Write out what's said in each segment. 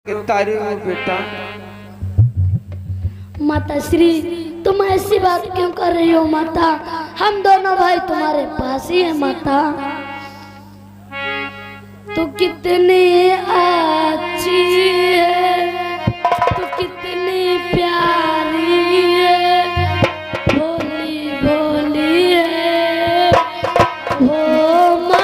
तारी हो बेटा। माता श्री, तुम ऐसी बात क्यों कर रही हो माता? हम दोनों भाई तुम्हारे पास ही है माता। तू कितनी अच्छी है, तू कितनी प्यारी है, भोली भोली है ओ माँ।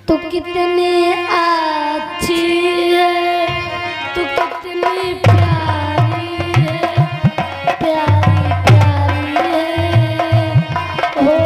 तू कितनी अच्छी है, तू कितनी प्यारी है, प्यारी प्यारी है ओ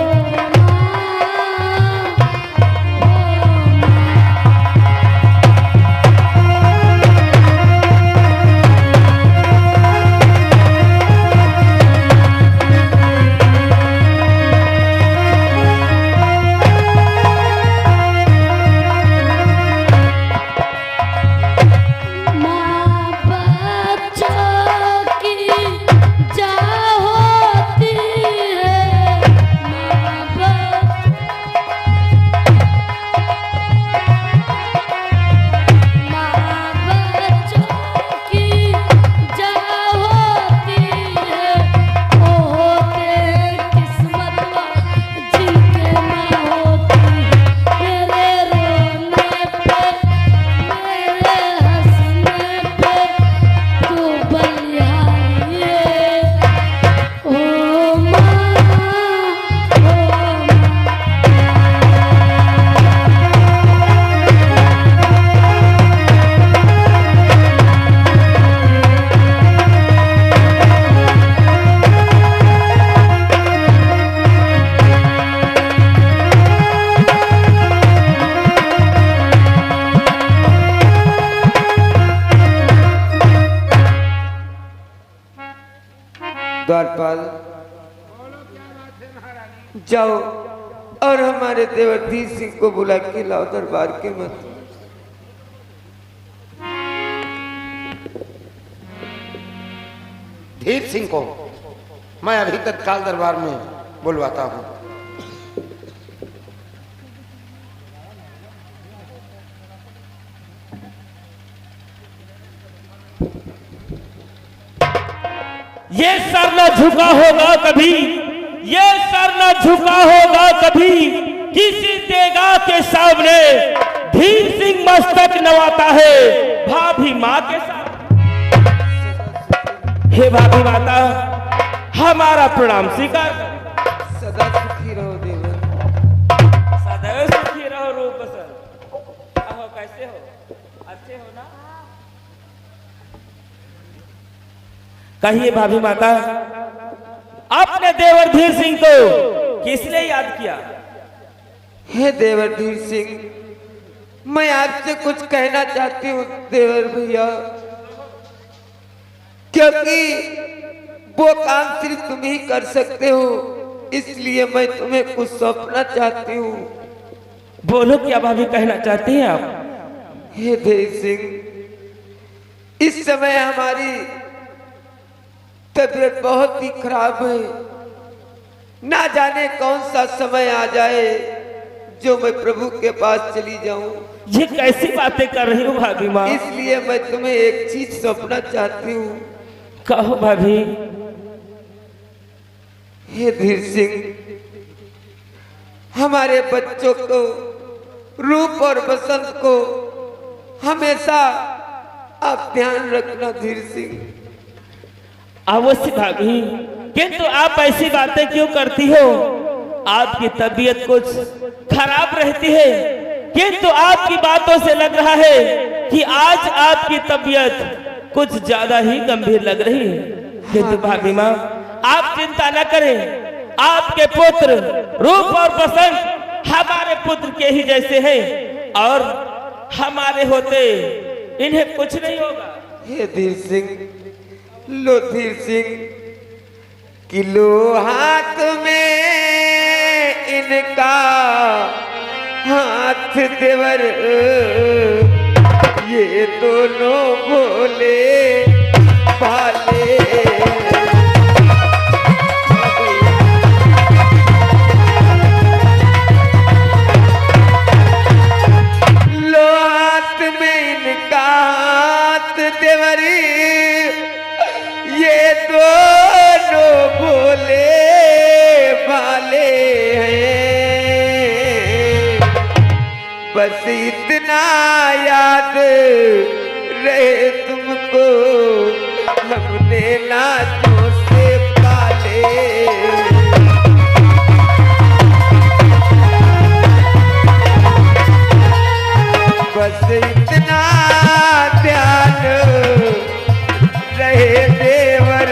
द्वारपाल जाओ और हमारे देवर धीर सिंह को बुला के लाओ दरबार के मत। धीर सिंह को मैं अभी तत्काल दरबार में बुलवाता हूं। ये सर न झुका होगा कभी, ये सर न झुका होगा कभी, किसी तेगा के सामने धीर सिंह मस्तक नवाता है भाभी माँ के साथ। हे भाभी माता, हमारा प्रणाम स्वीकार। सदा सुखी रहो देवर। सदैव सुखी रहो रूप सर। कहो कैसे हो? अच्छे हो ना? कहिए भाभी माता, आपने देवर धीर सिंह को किसने याद किया? हे देवर धीर सिंह, मैं आपसे कुछ कहना चाहती हूँ देवर भैया, क्योंकि वो काम सिर्फ तुम ही कर सकते हो, इसलिए मैं तुम्हें कुछ सौंपना चाहती हूँ। बोलो क्या भाभी कहना चाहती हैं आप? हे धीर सिंह, इस समय हमारी तबीयत बहुत ही खराब है। ना जाने कौन सा समय आ जाए जो मैं प्रभु के पास चली जाऊं। ये कैसी बातें कर रही हो भाभी माँ? इसलिए मैं तुम्हें एक चीज सौंपना चाहती हूँ। कहो भाभी। हे धीर सिंह, हमारे बच्चों को, रूप और बसंत को हमेशा आप ध्यान रखना धीर सिंह। अवश्य भाभी, किंतु आप ऐसी बातें क्यों करती हो? आपकी तबीयत कुछ खराब रहती है, किंतु आपकी बातों से लग रहा है कि आज आपकी तबीयत कुछ ज्यादा ही गंभीर लग रही है। किंतु भाभी माँ, आप चिंता न करें, आपके पुत्र रूप और बसंत हमारे पुत्र के ही जैसे हैं और हमारे होते इन्हें कुछ नहीं होगा। हे धीर सिंह, लो धीर सिंह, किलो हाथ में इनका हाथ देवर, ये दोनों भोले भाले। लो हाथ में इनका हाथ देवरी, ये दोनों भोले भाले हैं। बस इतना याद रहे तुमको, हमने लाजों से पाले। बस इतना ध्यान रहे देवर,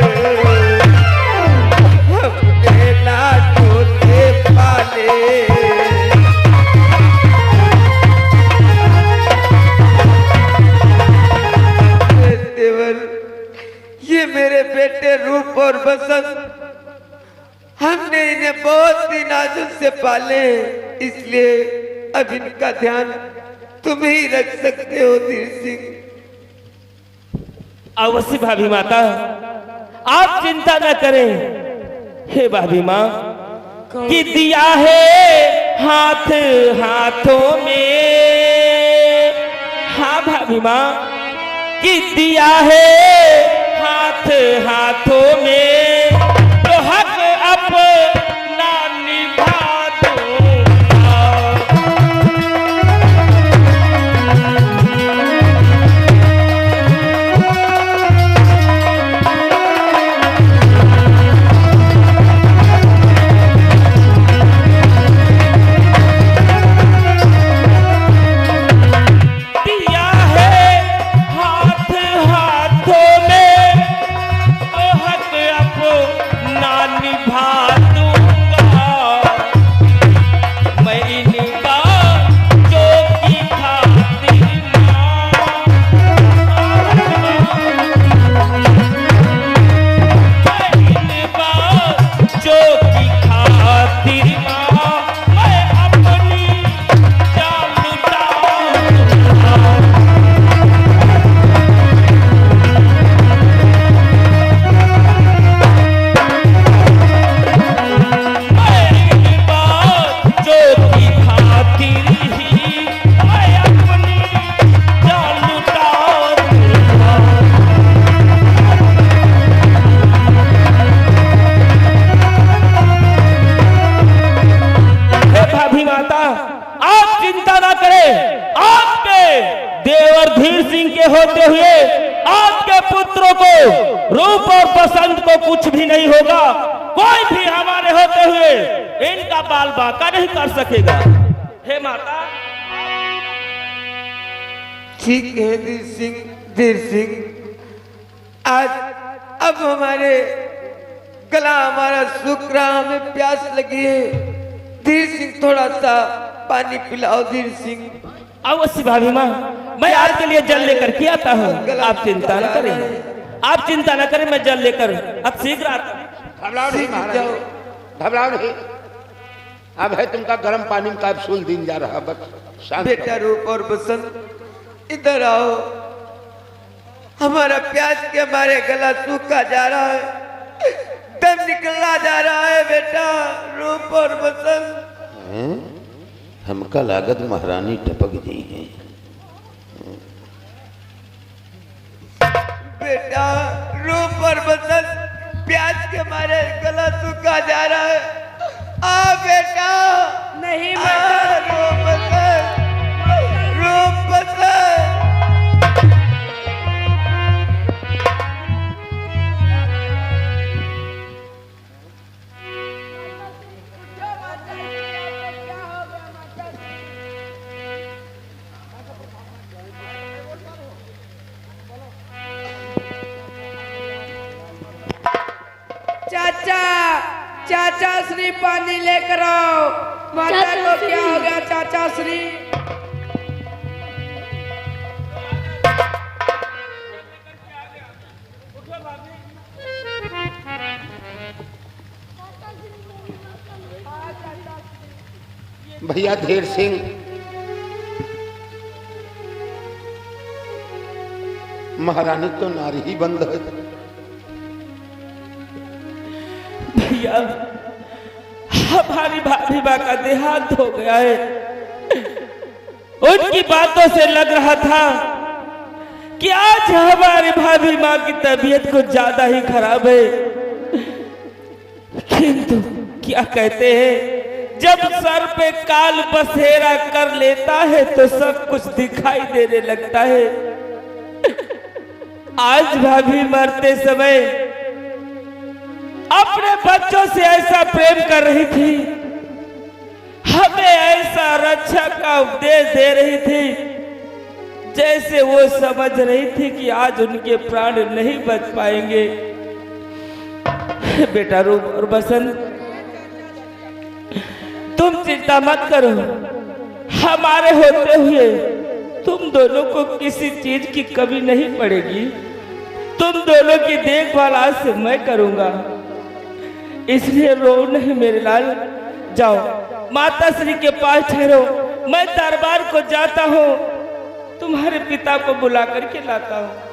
हमने लाजों से पाले। देवर, ये मेरे बेटे रूप और बसंत, हमने इन्हें बहुत ही नाजुक से पाले, इसलिए अब इनका ध्यान तुम ही रख सकते हो धीर सिंह। अवश्य भाभी माता, आप चिंता न करें। हे भाभी माँ, कि दिया है हाथ हाथों में, हाँ भाभी माँ, कि दिया है हाथ हाथों में, तो हक अपना निभा दूंगा। दिया है हाथ हाथों में, तो हक अपना निभा दूंगा। मैं इनका जो की खातिर जो की खातिर मैं अपनी जान लुटाऊंगा। जो की खातिर ही मैं अपनी जान लुटाऊंगा। हे भाभी माता, आप चिंता ना करें। आपके देवर धीर सिंह के होते हुए आपके पुत्रों को, रूप और बसंत को कुछ भी नहीं होगा। कोई भी हमारे होते हुए इनका बाल बांका नहीं कर सकेगा। हे माता, ठीक है धीर सिंह, धीर सिंह, आज अब हमारे गला हमारा सूख रहा, हमें प्यास लगी है। धीर सिंह, थोड़ा सा पानी पिलाओ धीर सिंह। अवश्य भाभी माँ, मैं आपके लिए जल लेकर के आता हूँ। आप चिंता न करें, आप चिंता न करें, मैं जल लेकर अब शीघ्र आता हूँ। घबराओ नहीं महाराज, घबराओ नहीं। अब है तुमका गर्म पानी में कैप्सूल दिन जा रहा, बस शांत रहो। बेटा रूप और बसंत, इधर आओ। हमारा प्यास के हमारे गला सूखा जा रहा है, दम निकलना जा रहा है। बेटा रूप और बसंत, हमका लागत महारानी टपक जी है। बेटा रूप और बसंत, प्यास के मारे गला सूखा जा रहा है। आ बेटा, नहीं रूप बसंत, रूप बसंत। चाचा, चाचा श्री पानी लेकर आओ। माता चाचा को क्या श्री। हो गया चाचा श्री? भैया धेर सिंह महारानी तो नारी ही बंद है। भैया हमारी भाभी माँ का देहांत हो गया है। उनकी बातों से लग रहा था कि आज हमारे भाभी माँ की तबीयत कुछ ज्यादा ही खराब है, किंतु क्या कहते हैं, जब सर पे काल बसेरा कर लेता है तो सब कुछ दिखाई देने लगता है। आज भाभी मरते समय अपने बच्चों से ऐसा प्रेम कर रही थी, हमें ऐसा रक्षा का उपदेश दे रही थी, जैसे वो समझ रही थी कि आज उनके प्राण नहीं बच पाएंगे। बेटा रूप और बसंत, तुम चिंता मत करो, हमारे होते हुए तुम दोनों को किसी चीज की कमी नहीं पड़ेगी। तुम दोनों की देखभाल आज से मैं करूंगा, इसलिए रो नहीं मेरे लाल। जाओ माता श्री के पास ठहरो, मैं दरबार को जाता हूँ, तुम्हारे पिता को बुला करके लाता हूँ।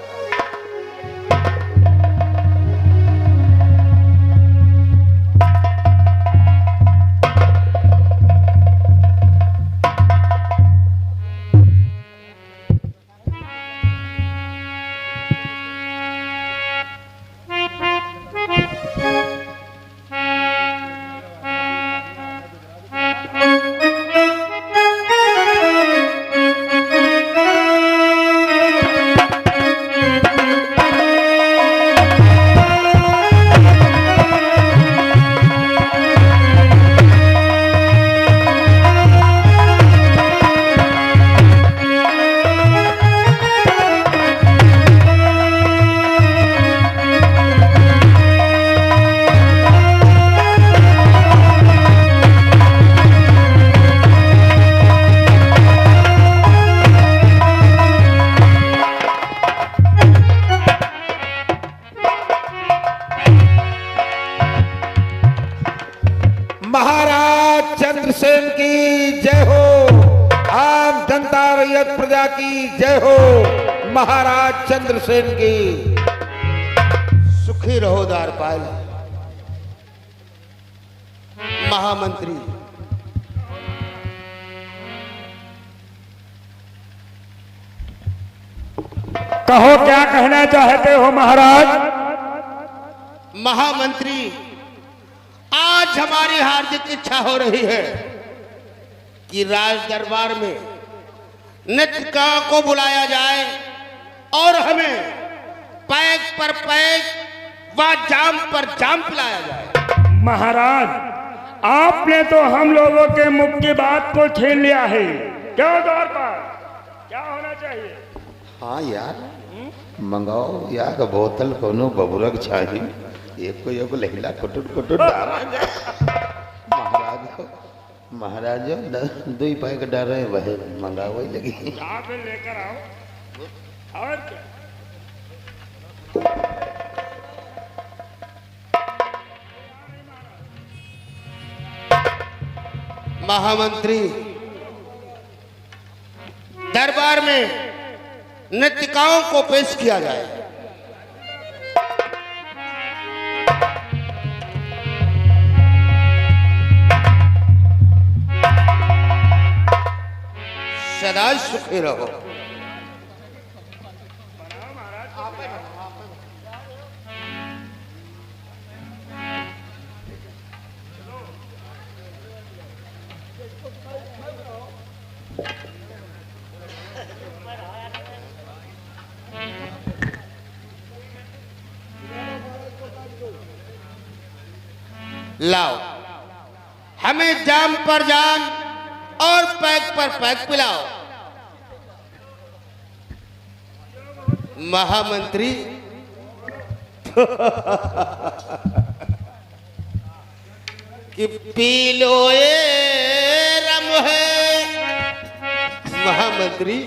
महाराज चंद्रसेन की जय हो, आम जनता रैयत प्रजा की जय हो। महाराज चंद्रसेन की सुखी रहो द्वारपाल। महामंत्री कहो क्या कहना चाहते हो महाराज। महामंत्री, आज हमारी हार्दिक इच्छा हो रही है कि राज दरबार में नृत्यकारों को बुलाया जाए और हमें पैक पर पैक व जाम पर जाम पिलाया जाए। महाराज, आपने तो हम लोगों के मुख की बात को छीन लिया है। क्यों द्वारपाल, क्या होना चाहिए? हाँ यार, मंगाओ यार बोतल कोनो बबुरक चाहिए, एक लहिला कुटुट कुटुट महाराज दो ही पैक डाल रहे वह मंगाओ वही लगी। लेकर आओ और क्या? महामंत्री, दरबार में नृत्यकारों को पेश किया जाए। सदा सुखी रहो। लाओ, हमें जाम पर जाम और पैक पर पैक पिलाओ। महामंत्री कि पी लो ये रम है। महामंत्री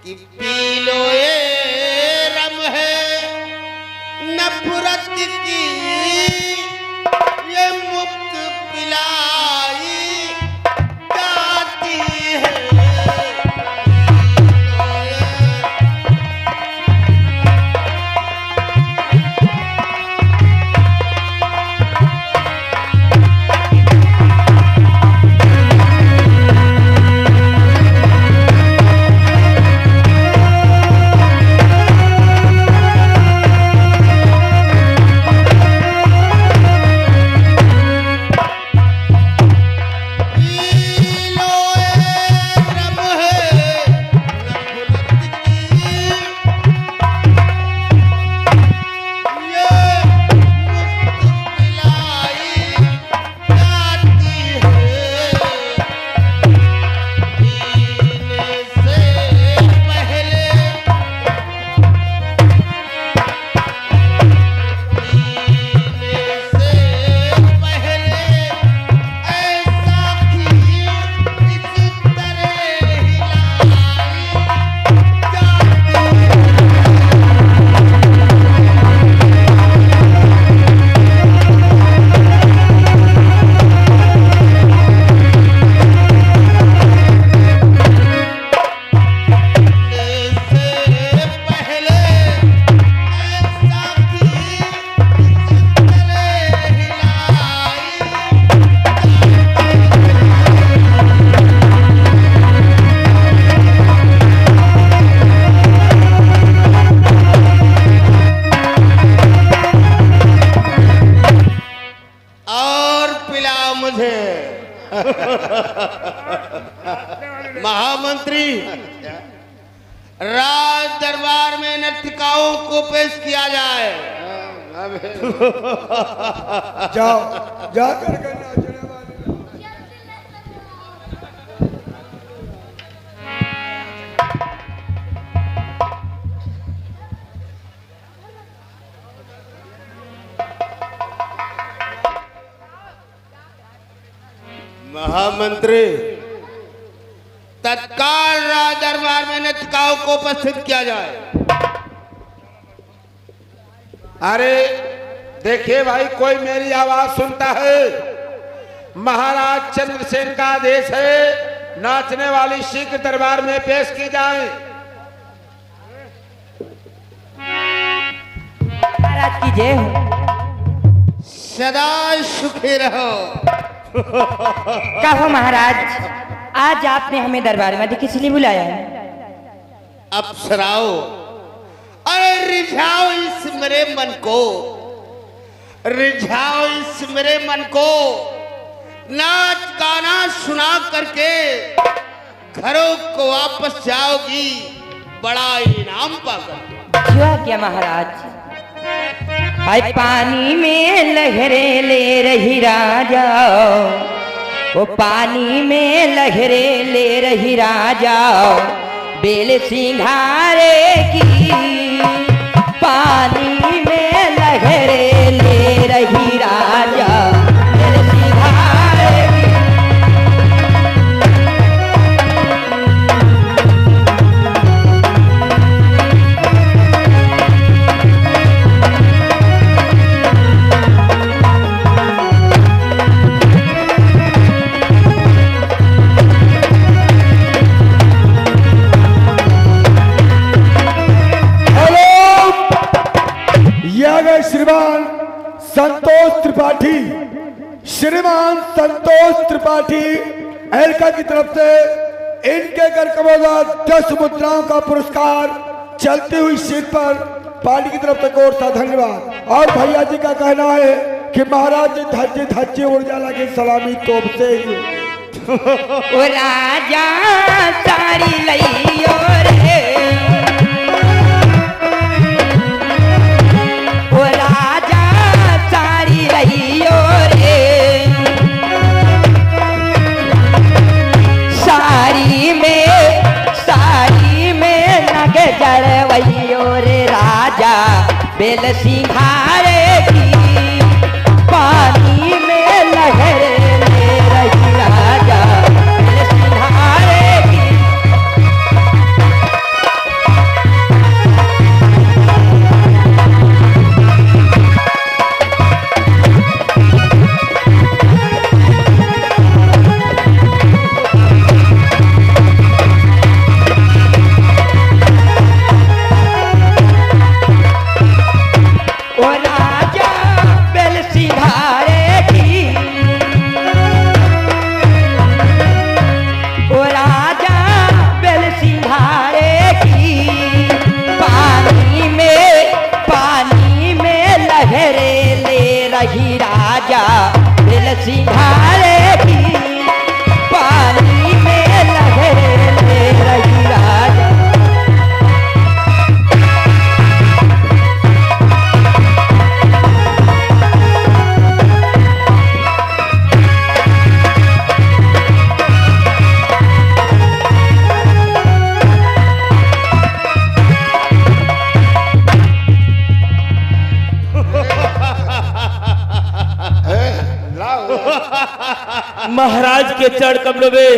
कि पी लो ये रम है, नफरत की ये मुफ्त पिलाई मौज है। महामंत्री, राज दरबार में नर्तिकाओं को पेश किया जाए। जाओ जाकर के नाचने वाले महामंत्री, तत्काल राज दरबार में नर्तिकाओं को उपस्थित किया जाए। अरे देखिए भाई, कोई मेरी आवाज सुनता है? महाराज चंद्रसेन का आदेश है, नाचने वाली शीघ्र दरबार में पेश की जाए। महाराज की जय हो। सदा सुखी रहो। कहो महाराज, आज आपने हमें दरबार में किस लिए बुलाया है? अप्सराओ, अरे रिझाओ इस मेरे मन को, रिझाओ इस मेरे मन को, नाच गाना सुना करके घरों को वापस जाओगी बड़ा इनाम पाकर। हुआ क्या महाराज? भाई पानी में लहरें ले रही राजा, वो पानी में लहरें ले रही राजा, बेल सिंघारे की पानी में लहरें ले रही राजा, बेल सिंघारे की। श्रीमान संतोष त्रिपाठी, श्रीमान संतोष त्रिपाठी एलका की तरफ से इनके कर कमोदा 10 मुद्राओं का पुरस्कार चलती हुई सीट पर पार्टी की तरफ से कोट सा धन्यवाद। और भैया जी का कहना है कि महाराज जी धज्जे धज्जे उड़ जाला की सलामी तोप से ही। ओ राजा साड़ी लइयो रे, ओ राजा साड़ी लइयो रे, साड़ी में नग जड़वइयो रे राजा, बेल सिंघारे की पानी में लहरे ले रही राजा, बेल सिंघारे की। ओ राजा बेल सिंघारे की, ओ राजा बेल सिंघारे की पानी में लहरे ले रही राजा, बेल सिंघारे की पानी में लहरे ले रही राजा। महाराज के चढ़ कमलों में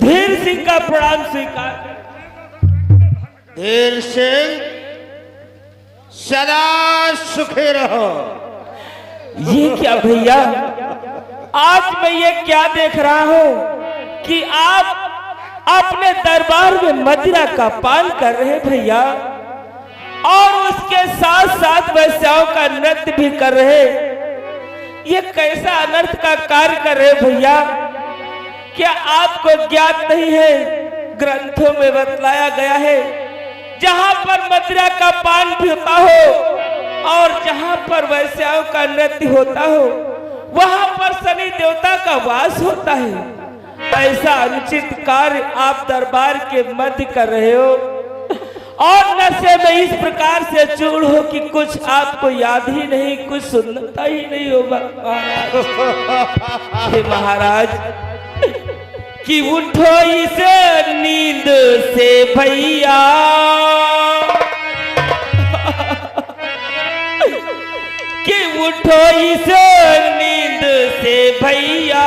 धीर सिंह का प्रणाम स्वीकार। धीर सिंह सदा सुखी रहो। ये क्या भैया, आज मैं ये क्या देख रहा हूँ कि आप अपने दरबार में मदिरा का पान कर रहे हैं भैया, और उसके साथ साथ वैश्याओं का नृत्य भी कर रहे। ये कैसा अनर्थ का कार्य कर रहे भैया? क्या आपको ज्ञात नहीं है, ग्रंथों में बतलाया गया है जहां पर मदिरा का पान भी होता हो और जहां पर वैश्याओं का नृत्य होता हो, वहां पर शनि देवता का वास होता है। ऐसा अनुचित कार्य आप दरबार के मध्य कर रहे हो और नशे में इस प्रकार से चूर हो कि कुछ आपको याद ही नहीं, कुछ सुनता ही नहीं हो महाराज। हे महाराज कि उठो इस नींद से भैया, कि उठो इस नींद से भैया,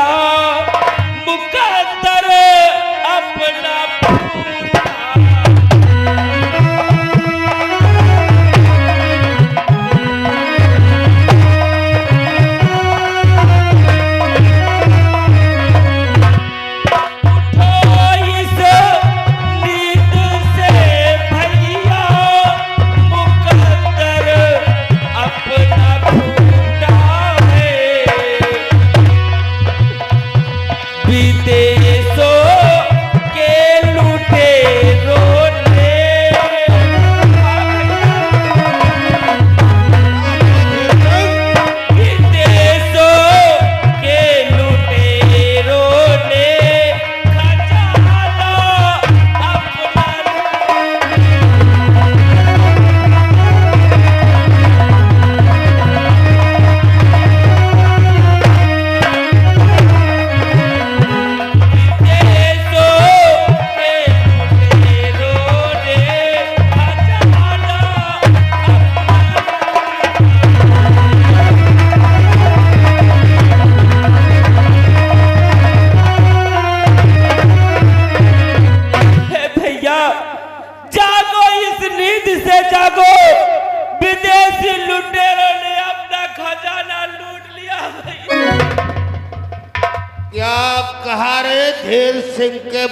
मुकद्दर अपना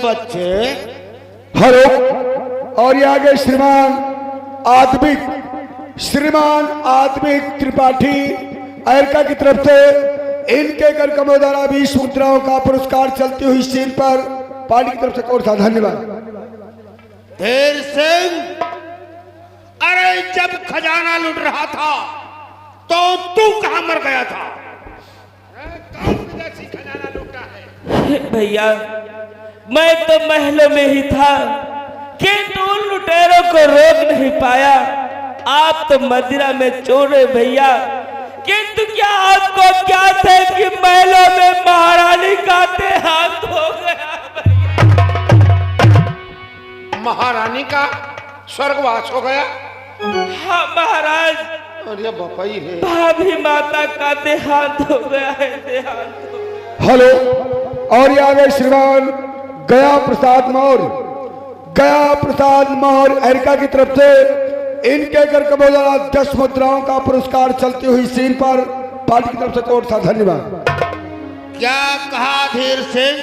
बच्चे। हेलो, और ये आगे श्रीमान आत्मिक त्रिपाठी अमेरिका की तरफ से इनके कर कमों द्वारा 20 मुद्राओं का पुरस्कार चलती हुई सीन पर पार्टी की तरफ से और सा धन्यवाद। धीर सिंह, अरे जब खजाना लूट रहा था तो तू कहां मर गया था? कौन विदेशी खजाना लूटा है? भैया मैं तो महलों में ही था, किंतु उन लुटेरों को रोक नहीं पाया। आप तो मदिरा में चोर है भैया, किंतु क्या आपको क्या थे कि महलों में महारानी का देहांत हो गया भैया। महारानी का स्वर्गवास हो गया? हाँ महाराज, अरे बपाई है, भाभी माता का देहांत हो गया है, देहांत हो। हेलो, और ये आगे श्रीमान गया प्रसाद मौर्य अमेरिका की तरफ से इनके कर कमों द्वारा 10 मुद्राओं का पुरस्कार चलती हुई सीन पर पार्टी की तरफ से और सा धन्यवाद। क्या कहा धीर सिंह?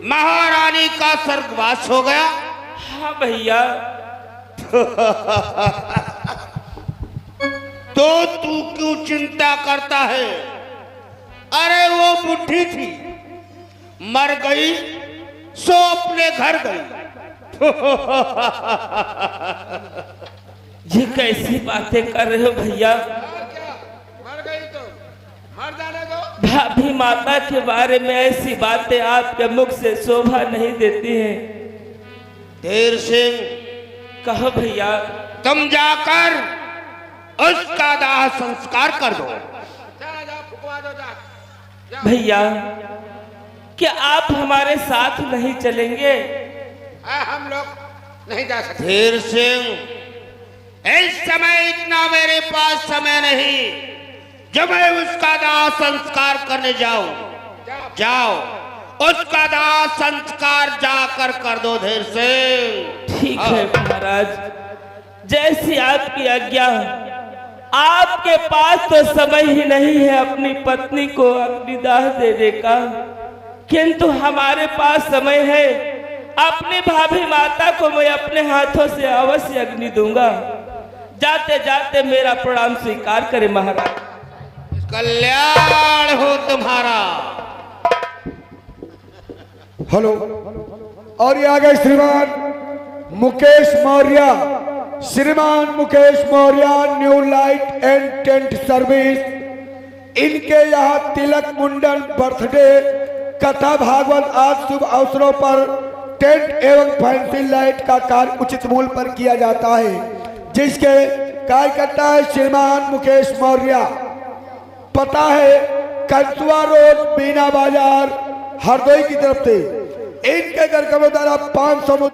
महारानी का स्वर्गवास हो गया? हाँ भैया। तो तू क्यों चिंता करता है? अरे वो बुढ़ी थी, मर गई सो अपने घर गई। ये कैसी बातें कर रहे हो भैया? मर गई तो मर जाने दो। भाभी माता के बारे में ऐसी बातें आपके मुख से शोभा नहीं देती हैं। धीर सिंह, कहो भैया। तुम जाकर उसका दाह संस्कार कर दो। जा फुकवा दो, जा। भैया क्या आप हमारे साथ नहीं चलेंगे? हम लोग नहीं जा सकते। धीर सिंह, इस समय इतना मेरे पास समय नहीं जब मैं उसका दाह संस्कार करने जाऊं। जाओ उसका दाह संस्कार जाकर कर दो धीर सिंह। ठीक है महाराज, जैसी आपकी आज्ञा। आपके पास तो समय ही नहीं है अपनी पत्नी को अग्निदाह देने का, किंतु हमारे पास समय है। अपनी भाभी माता को मैं अपने हाथों से अवश्य अग्नि दूंगा। जाते जाते मेरा प्रणाम स्वीकार करें महाराज। कल्याण हो तुम्हारा। हेलो, और ये आ गए श्रीमान Mukesh Maurya new light and tent service इनके यहाँ तिलक मुंडन बर्थडे कथा भागवत आदि शुभ अवसरों पर टेंट एवं फैंसी लाइट का कार्य उचित मूल्य पर किया जाता है, जिसके कार्यकर्ता है श्रीमान मुकेश मौर्य। पता है कंसुआ रोड बीना बाजार हरदोई की तरफ से। इनके घर का द्वारा 500